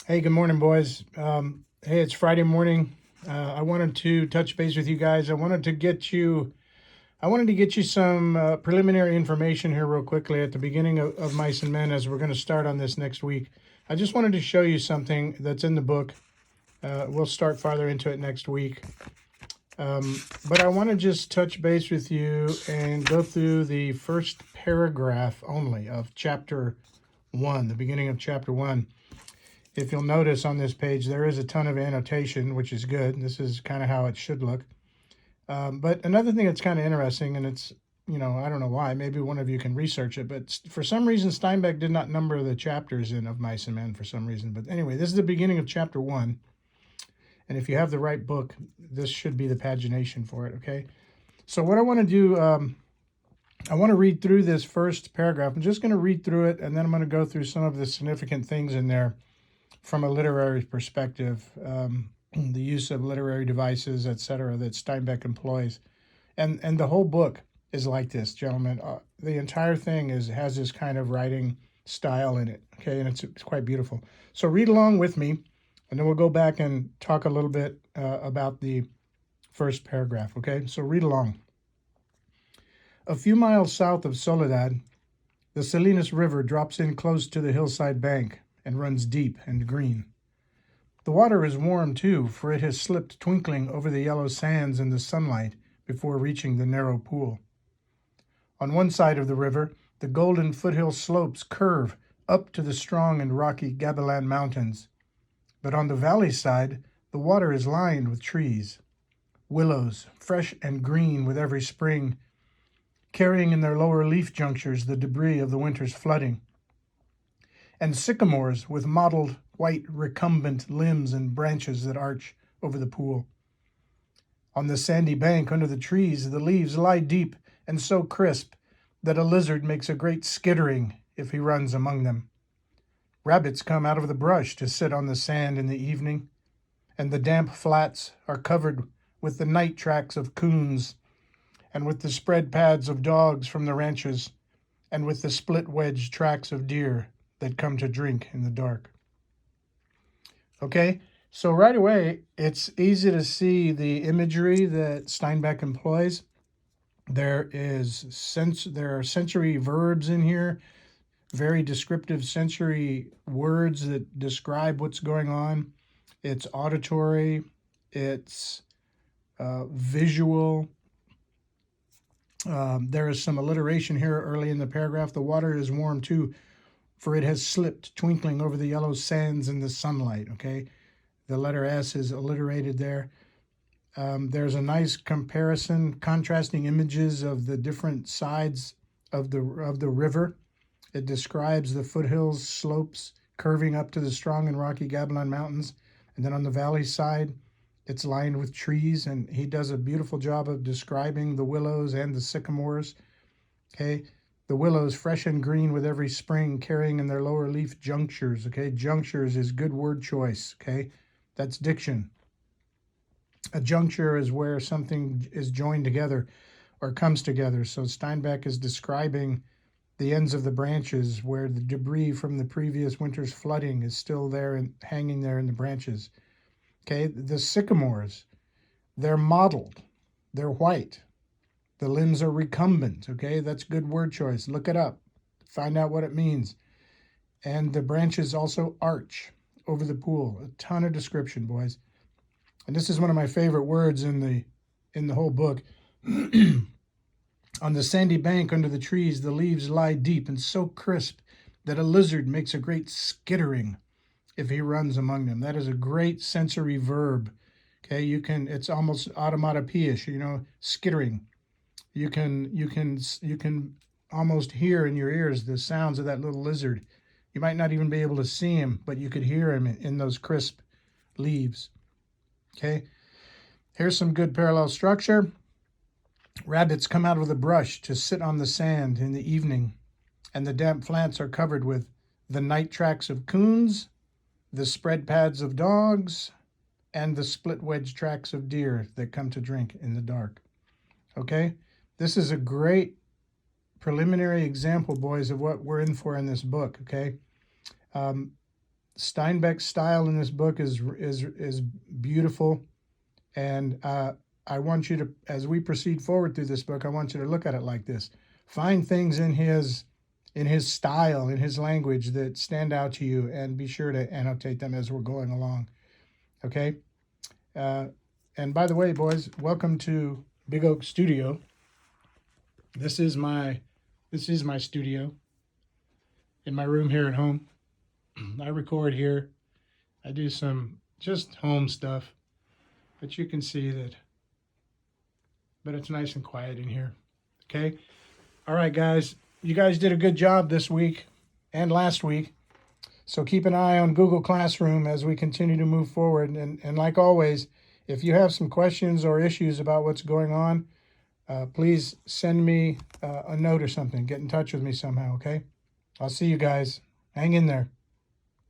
Hey, good morning, boys. Hey, it's Friday morning. I wanted to touch base with you guys. I wanted to get you some preliminary information here real quickly at the beginning of Mice and Men as we're going to start on this next week. I just wanted to show you something that's in the book. We'll start farther into it next week. But I want to just touch base with you and go through the first paragraph only of chapter 1, the beginning of chapter 1. If you'll notice on this page, there is a ton of annotation, which is good. This is kind of how it should look. But another thing that's kind of interesting, and it's, I don't know why, maybe one of you can research it, but for some reason, Steinbeck did not number the chapters in Of Mice and Men for some reason. But anyway, this is the beginning of chapter 1. And if you have the right book, this should be the pagination for it, okay? So what I want to do, I want to read through this first paragraph. I'm just going to read through it, and then I'm going to go through some of the significant things in there from a literary perspective, the use of literary devices, etc., that Steinbeck employs. And the whole book is like this, gentlemen. The entire thing has this kind of writing style in it, okay? And it's quite beautiful. So read along with me, and then we'll go back and talk a little bit about the first paragraph, okay? So read along. A few miles south of Soledad, the Salinas River drops in close to the hillside bank and runs deep and green. The water is warm, too, for it has slipped twinkling over the yellow sands in the sunlight before reaching the narrow pool. On one side of the river, the golden foothill slopes curve up to the strong and rocky Gabilan Mountains. But on the valley side, the water is lined with trees, willows, fresh and green with every spring, carrying in their lower leaf junctures the debris of the winter's flooding, and sycamores with mottled white recumbent limbs and branches that arch over the pool. On the sandy bank under the trees, the leaves lie deep and so crisp that a lizard makes a great skittering if he runs among them. Rabbits come out of the brush to sit on the sand in the evening, and the damp flats are covered with the night tracks of coons, and with the spread pads of dogs from the ranches, and with the split wedge tracks of deer that come to drink in the dark. Okay, so right away, it's easy to see the imagery that Steinbeck employs. There are sensory verbs in here, very descriptive sensory words that describe what's going on. It's auditory, it's visual. There is some alliteration here early in the paragraph. The water is warm too, for it has slipped twinkling over the yellow sands in the sunlight, okay? The letter S is alliterated there. There's a nice comparison, contrasting images of the different sides of the river. It describes the foothills, slopes, curving up to the strong and rocky Gabilan Mountains. And then on the valley side, it's lined with trees, and he does a beautiful job of describing the willows and the sycamores, okay? The willows fresh and green with every spring, carrying in their lower leaf junctures, okay? Junctures is good word choice, okay? That's diction. A juncture is where something is joined together or comes together. So Steinbeck is describing the ends of the branches where the debris from the previous winter's flooding is still there and hanging there in the branches. Okay, the sycamores, they're mottled, they're white. The limbs are recumbent, okay? That's good word choice. Look it up. Find out what it means. And the branches also arch over the pool. A ton of description, boys. And this is one of my favorite words in the whole book. On the sandy bank under the trees, the leaves lie deep and so crisp that a lizard makes a great skittering if he runs among them. That is a great sensory verb. Okay, it's almost automatopoeish, skittering. You can almost hear in your ears the sounds of that little lizard. You might not even be able to see him, but you could hear him in those crisp leaves. Okay, here's some good parallel structure. Rabbits come out of the brush to sit on the sand in the evening, and the damp flats are covered with the night tracks of coons, the spread pads of dogs, and the split wedge tracks of deer that come to drink in the dark. Okay, this is a great preliminary example, boys, of what we're in for in this book, okay? Steinbeck's style in this book is beautiful, and I want you to, as we proceed forward through this book, I want you to look at it like this. Find things in his style, in his language that stand out to you, and be sure to annotate them as we're going along. Okay? And by the way, boys, welcome to Big Oak Studio. This is my studio in my room here at home. I record here. I do some just home stuff, but you can see that. But it's nice and quiet in here. Okay? All right, guys. You guys did a good job this week and last week. So keep an eye on Google Classroom as we continue to move forward. And like always, if you have some questions or issues about what's going on, please send me a note or something. Get in touch with me somehow, okay? I'll see you guys. Hang in there.